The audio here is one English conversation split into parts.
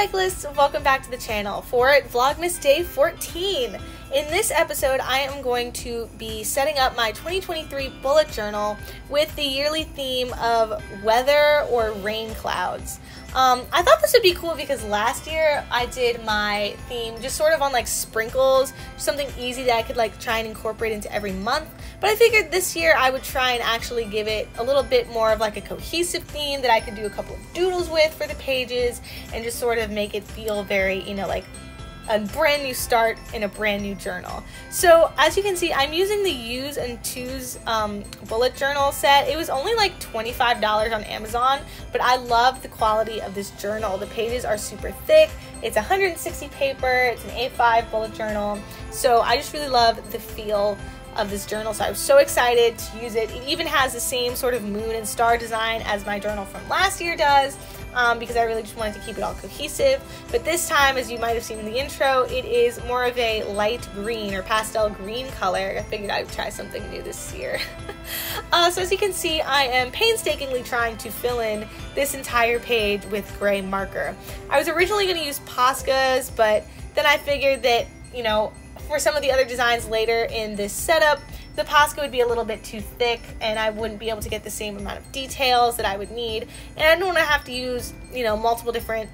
cyclists, welcome back to the channel for Vlogmas Day 14. In this episode, I am going to be setting up my 2023 bullet journal with the yearly theme of weather or rain clouds. I thought this would be cool because last year I did my theme just sort of on like sprinkles, something easy that I could like try and incorporate into every month. But I figured this year I would try and actually give it a little bit more of like a cohesive theme that I could do a couple of doodles with for the pages and just sort of make it feel very, you know, like a brand new start in a brand new journal. So as you can see, I'm using the Use and Twos bullet journal set. It was only like $25 on Amazon, but I love the quality of this journal. The pages are super thick. It's 160 paper. It's an A5 bullet journal. So I just really love the feel of this journal, so I was so excited to use it. It even has the same sort of moon and star design as my journal from last year does, because I really just wanted to keep it all cohesive. But this time, as you might have seen in the intro, it is more of a light green or pastel green color. I figured I would try something new this year. So as you can see, I am painstakingly trying to fill in this entire page with gray marker. I was originally going to use Posca's, but then I figured that, you know, for some of the other designs later in this setup, the Posca would be a little bit too thick and I wouldn't be able to get the same amount of details that I would need. And I don't want to have to use, you know, multiple different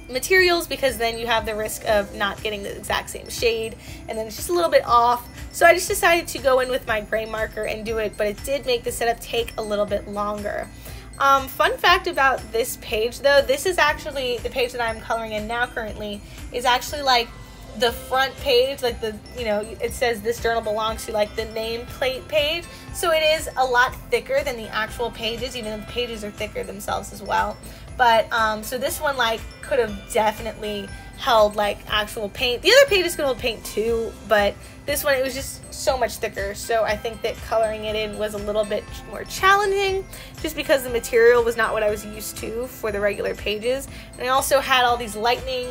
materials because then you have the risk of not getting the exact same shade and then it's just a little bit off. So I just decided to go in with my gray marker and do it, but it did make the setup take a little bit longer. Fun fact about this page though, this is actually the page that I'm coloring in now currently is actually like the front page, like the, you know, it says this journal belongs to like the nameplate page, so it is a lot thicker than the actual pages, even though the pages are thicker themselves as well. But so this one like could have definitely held like actual paint. The other pages could hold paint too, but this one, it was just so much thicker, so I think that coloring it in was a little bit more challenging just because the material was not what I was used to for the regular pages. And I also had all these lightning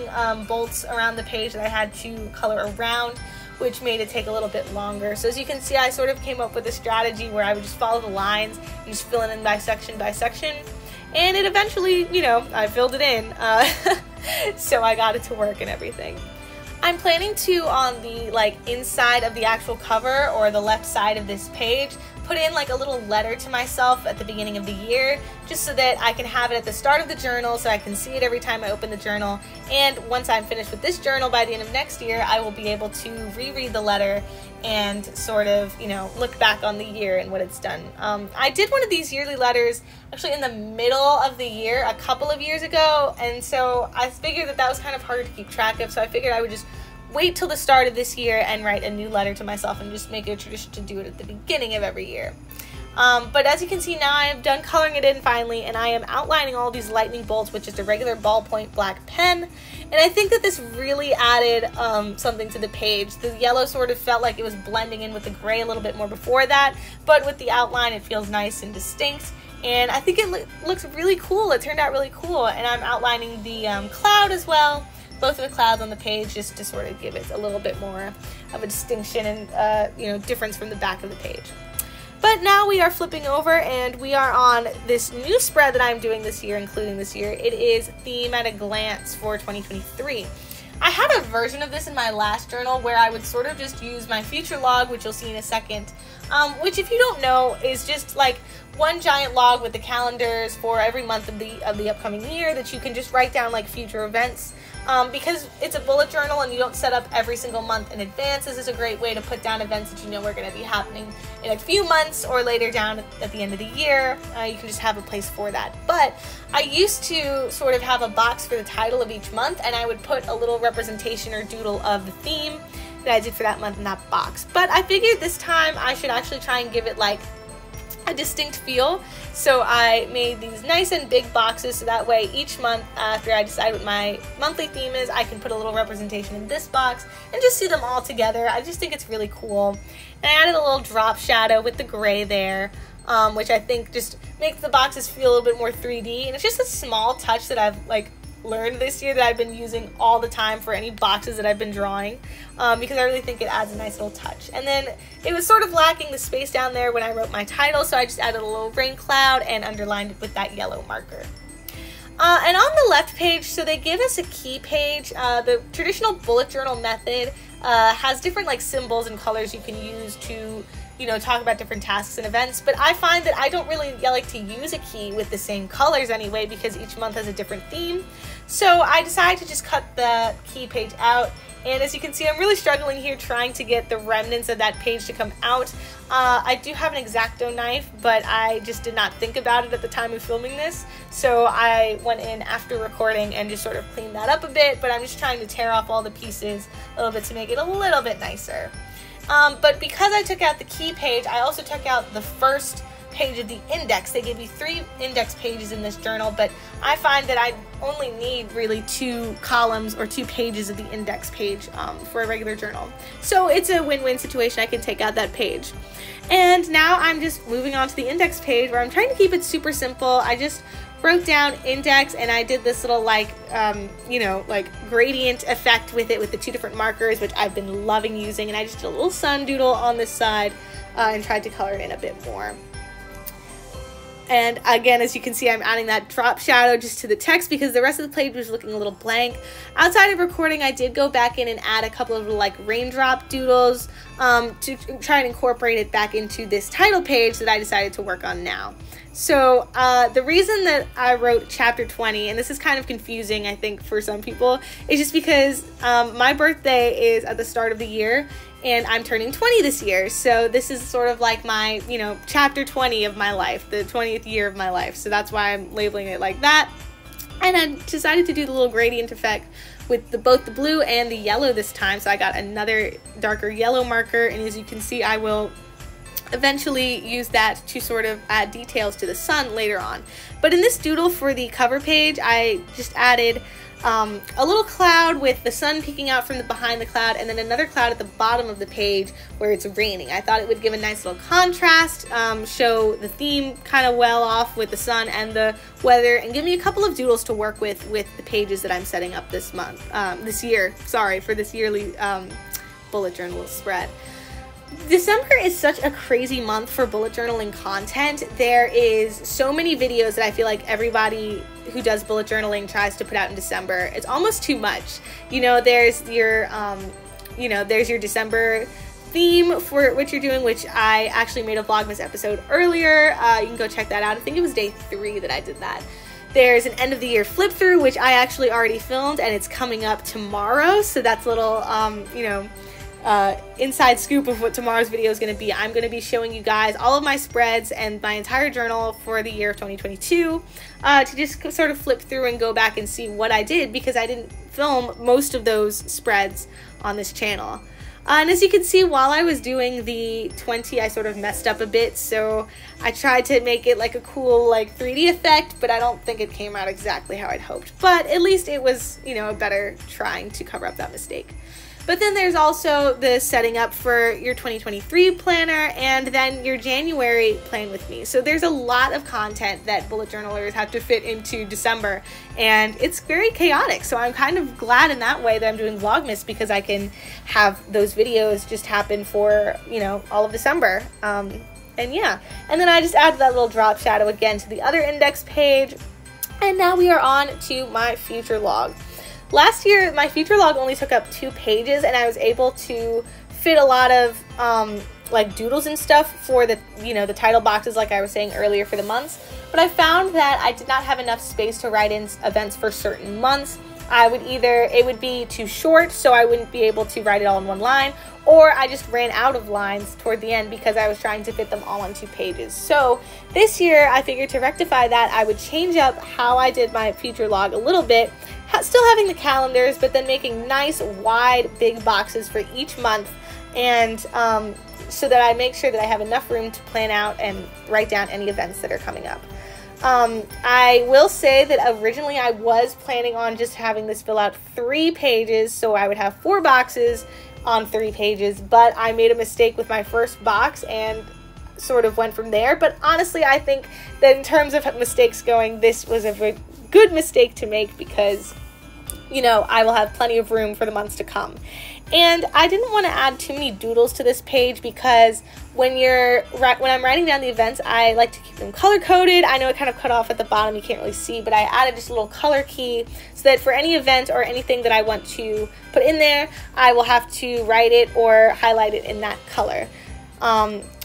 bolts around the page that I had to color around, which made it take a little bit longer. So as you can see, I sort of came up with a strategy where I would just follow the lines and just fill it in by section, and it eventually, you know, I filled it in, so I got it to work and everything. I'm planning to, on the like inside of the actual cover or the left side of this page, put in like a little letter to myself at the beginning of the year, just so that I can have it at the start of the journal so I can see it every time I open the journal. And once I'm finished with this journal by the end of next year, I will be able to reread the letter and sort of, you know, look back on the year and what it's done. I did one of these yearly letters actually in the middle of the year a couple of years ago, and so I figured that that was kind of hard to keep track of, so I figured I would just wait till the start of this year and write a new letter to myself and just make it a tradition to do it at the beginning of every year. But as you can see now, I am done coloring it in finally, and I am outlining all these lightning bolts with just a regular ballpoint black pen. And I think that this really added something to the page. The yellow sort of felt like it was blending in with the gray a little bit more before that, but with the outline it feels nice and distinct. And I think it looks really cool. It turned out really cool. And I'm outlining the cloud as well, both of the clouds on the page, just to sort of give it a little bit more of a distinction and you know, difference from the back of the page. But now we are flipping over and we are on this new spread that I'm doing this year, including this year. It is Theme at a Glance for 2023. I had a version of this in my last journal where I would sort of just use my future log, which you'll see in a second, which if you don't know is just like one giant log with the calendars for every month of the upcoming year that you can just write down like future events. Because it's a bullet journal and you don't set up every single month in advance, this is a great way to put down events that you know are going to be happening in a few months or later down at the end of the year. You can just have a place for that. But I used to sort of have a box for the title of each month, and I would put a little representation or doodle of the theme that I did for that month in that box. But I figured this time I should actually try and give it like a distinct feel, so I made these nice and big boxes so that way each month after I decide what my monthly theme is, I can put a little representation in this box and just see them all together. I just think it's really cool. And I added a little drop shadow with the gray there, which I think just makes the boxes feel a little bit more 3D, and it's just a small touch that I've like learned this year that I've been using all the time for any boxes that I've been drawing, because I really think it adds a nice little touch. And then it was sort of lacking the space down there when I wrote my title, so I just added a little rain cloud and underlined it with that yellow marker. And on the left page, so they give us a key page. The traditional bullet journal method has different like symbols and colors you can use to, you know, talk about different tasks and events, but I find that I don't really like to use a key with the same colors anyway because each month has a different theme. So I decided to just cut the key page out, and as you can see, I'm really struggling here trying to get the remnants of that page to come out. I do have an X-Acto knife, but I just did not think about it at the time of filming this, so I went in after recording and just sort of cleaned that up a bit, but I'm just trying to tear off all the pieces a little bit to make it a little bit nicer. But because I took out the key page, I also took out the first page of the index. They give you 3 index pages in this journal, but I find that I only need really 2 columns or 2 pages of the index page for a regular journal. So it's a win-win situation. I can take out that page. And now I'm just moving on to the index page where I'm trying to keep it super simple. I just wrote down index and I did this little like, you know, like gradient effect with it with the 2 different markers, which I've been loving using. And I just did a little sun doodle on this side and tried to color it in a bit more. And again, as you can see, I'm adding that drop shadow just to the text because the rest of the page was looking a little blank. Outside of recording, I did go back in and add a couple of like raindrop doodles to try and incorporate it back into this title page that I decided to work on now. So the reason that I wrote chapter 20, and this is kind of confusing, I think, for some people, is just because my birthday is at the start of the year, and I'm turning 20 this year. So this is sort of like my, you know, chapter 20 of my life, the 20th year of my life. So that's why I'm labeling it like that. And I decided to do the little gradient effect with both the blue and the yellow this time. So I got another darker yellow marker, and as you can see, I will eventually use that to sort of add details to the sun later on. But in this doodle for the cover page, I just added a little cloud with the sun peeking out from behind the cloud, and then another cloud at the bottom of the page where it's raining. I thought it would give a nice little contrast, show the theme kind of well off with the sun and the weather, and give me a couple of doodles to work with the pages that I'm setting up this month, this year, sorry, for this yearly bullet journal spread. December is such a crazy month for bullet journaling content. There is so many videos that I feel like everybody who does bullet journaling tries to put out in December. It's almost too much. You know, there's your, there's your December theme for what you're doing, which I actually made a Vlogmas episode earlier. You can go check that out. I think it was day 3 that I did that. There's an end of the year flip through, which I actually already filmed, and it's coming up tomorrow. So that's a little, inside scoop of what tomorrow's video is going to be. I'm going to be showing you guys all of my spreads and my entire journal for the year of 2022 to just sort of flip through and go back and see what I did, because I didn't film most of those spreads on this channel. And as you can see, while I was doing the 20, I sort of messed up a bit, so I tried to make it like a cool like 3D effect, but I don't think it came out exactly how I'd hoped. But at least it was, you know, a better trying to cover up that mistake. But then there's also the setting up for your 2023 planner and then your January plan with me. So there's a lot of content that bullet journalers have to fit into December, and it's very chaotic. So I'm kind of glad in that way that I'm doing Vlogmas, because I can have those videos just happen for, you know, all of December. And yeah, and then I just added that little drop shadow again to the other index page. And now we are on to my future log. Last year, my future log only took up 2 pages, and I was able to fit a lot of like doodles and stuff for the, you know, the title boxes, like I was saying earlier, for the months. But I found that I did not have enough space to write in events for certain months. It would be too short, so I wouldn't be able to write it all in one line, or I just ran out of lines toward the end because I was trying to fit them all on 2 pages. So this year, I figured to rectify that, I would change up how I did my future log a little bit, still having the calendars, but then making nice, wide, big boxes for each month, and so that I make sure that I have enough room to plan out and write down any events that are coming up. I will say that originally I was planning on just having this fill out 3 pages, so I would have 4 boxes on 3 pages, but I made a mistake with my first box and sort of went from there. But honestly, I think that in terms of mistakes going, this was a very good mistake to make, because you know, I will have plenty of room for the months to come. And I didn't want to add too many doodles to this page because when I'm writing down the events, I like to keep them color-coded. I know it kind of cut off at the bottom, you can't really see, but I added just a little color key so that for any event or anything that I want to put in there, I will have to write it or highlight it in that color.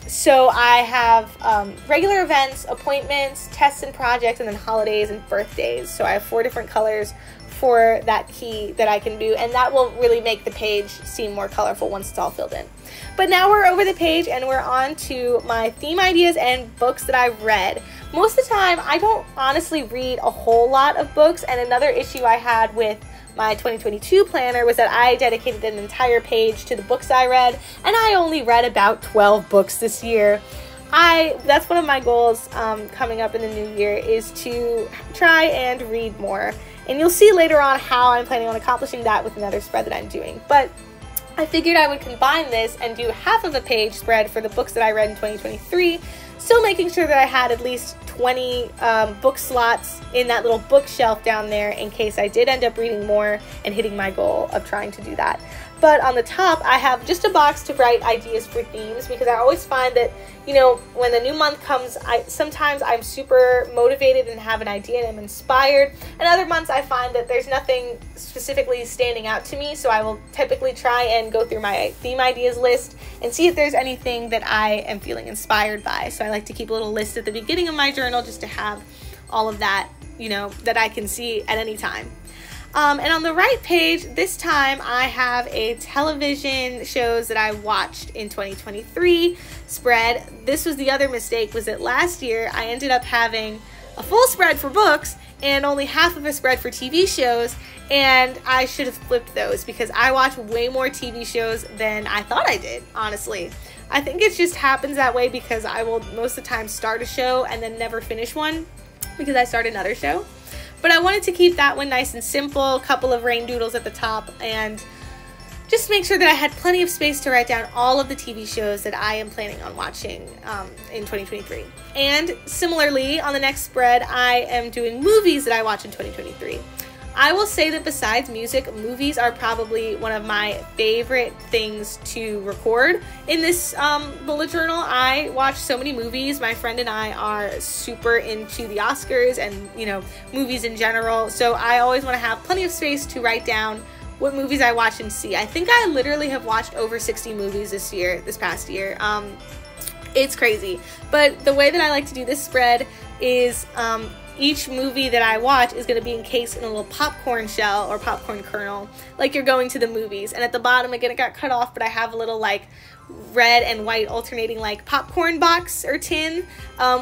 So I have regular events, appointments, tests and projects, and then holidays and birthdays. So I have 4 different colors for that key that I can do, and that will really make the page seem more colorful once it's all filled in. But now we're over the page and we're on to my theme ideas and books that I've read. Most of the time, I don't honestly read a whole lot of books, and another issue I had with my 2022 planner was that I dedicated an entire page to the books I read, and I only read about 12 books this year. That's one of my goals coming up in the new year, is to try and read more. And you'll see later on how I'm planning on accomplishing that with another spread that I'm doing. But I figured I would combine this and do half of a page spread for the books that I read in 2023, still making sure that I had at least 20 book slots in that little bookshelf down there in case I did end up reading more and hitting my goal of trying to do that. But on the top, I have just a box to write ideas for themes, because I always find that, you know, when the new month comes, sometimes I'm super motivated and have an idea and I'm inspired, and other months I find that there's nothing specifically standing out to me, so I will typically try and go through my theme ideas list and see if there's anything that I am feeling inspired by. So I like to keep a little list at the beginning of my journal just to have all of that, you know, that I can see at any time. And on the right page, this time I have a television shows that I watched in 2023 spread. This was the other mistake, was that last year I ended up having a full spread for books and only half of a spread for TV shows, and I should have flipped those because I watch way more TV shows than I thought I did, honestly. I think it just happens that way because I will most of the time start a show and then never finish one because I start another show. But I wanted to keep that one nice and simple, a couple of rain doodles at the top, and just make sure that I had plenty of space to write down all of the TV shows that I am planning on watching in 2023. And similarly, on the next spread, I am doing movies that I watch in 2023. I will say that besides music, movies are probably one of my favorite things to record in this bullet journal. I watch so many movies. My friend and I are super into the Oscars and, you know, movies in general. So I always want to have plenty of space to write down what movies I watch and see. I think I literally have watched over 60 movies this past year. It's crazy. But the way that I like to do this spread is each movie that I watch is going to be encased in a little popcorn shell or popcorn kernel, like you're going to the movies. And at the bottom, again, it got cut off, but I have a little like red and white alternating like popcorn box or tin,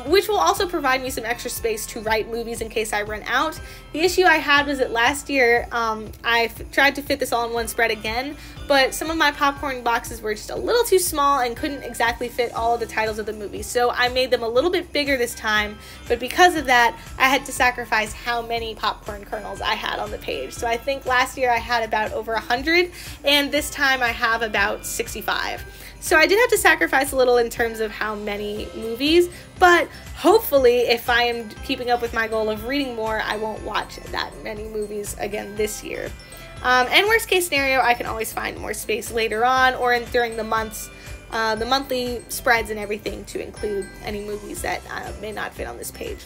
which will also provide me some extra space to write movies in case I run out. The issue I had was that last year I tried to fit this all in one spread again, but some of my popcorn boxes were just a little too small and couldn't exactly fit all of the titles of the movie. So I made them a little bit bigger this time, but because of that, I had to sacrifice how many popcorn kernels I had on the page. So I think last year I had about over 100, and this time I have about 65. So I did have to sacrifice a little in terms of how many movies, but hopefully if I am keeping up with my goal of reading more, I won't watch that many movies again this year. And worst case scenario, I can always find more space later on or during the months, the monthly spreads and everything to include any movies that may not fit on this page.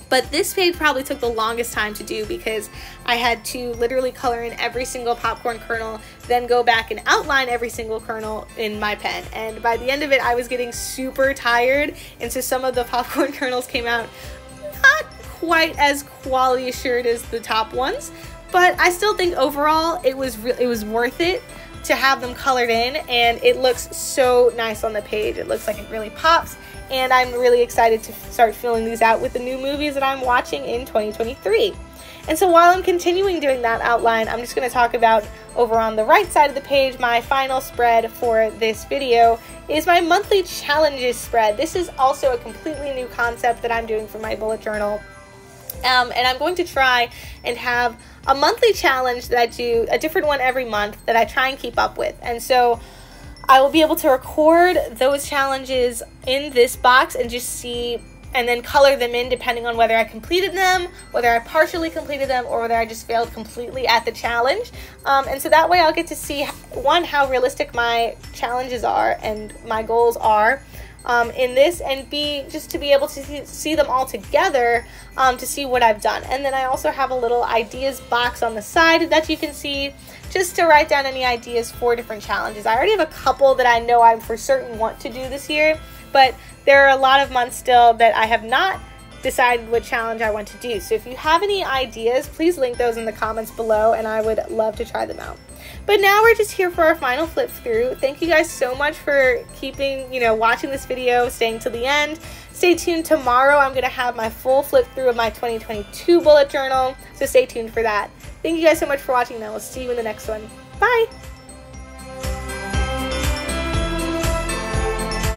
But this page probably took the longest time to do because I had to literally color in every single popcorn kernel, then go back and outline every single kernel in my pen. And by the end of it, I was getting super tired, and so some of the popcorn kernels came out not quite as quality assured as the top ones, but I still think overall it was worth it to have them colored in, and it looks so nice on the page. It looks like it really pops, and I'm really excited to start filling these out with the new movies that I'm watching in 2023. And so while I'm continuing doing that outline, I'm just going to talk about over on the right side of the page, my final spread for this video is my monthly challenges spread. This is also a completely new concept that I'm doing for my bullet journal. And I'm going to try and have a monthly challenge that I do, a different one every month that I try and keep up with. And so I will be able to record those challenges in this box and just see and then color them in depending on whether I completed them, whether I partially completed them, or whether I just failed completely at the challenge. And so that way I'll get to see, one, how realistic my challenges are and my goals are in this, and B, just to be able to see them all together to see what I've done. And then I also have a little ideas box on the side that you can see, just to write down any ideas for different challenges. I already have a couple that I know I for certain want to do this year, but there are a lot of months still that I have not decided what challenge I want to do. So if you have any ideas, please link those in the comments below, and I would love to try them out. But now we're just here for our final flip through. Thank you guys so much for keeping, watching this video, staying till the end. Stay tuned. Tomorrow I'm going to have my full flip through of my 2022 bullet journal, so stay tuned for that. Thank you guys so much for watching, and I will see you in the next one. Bye!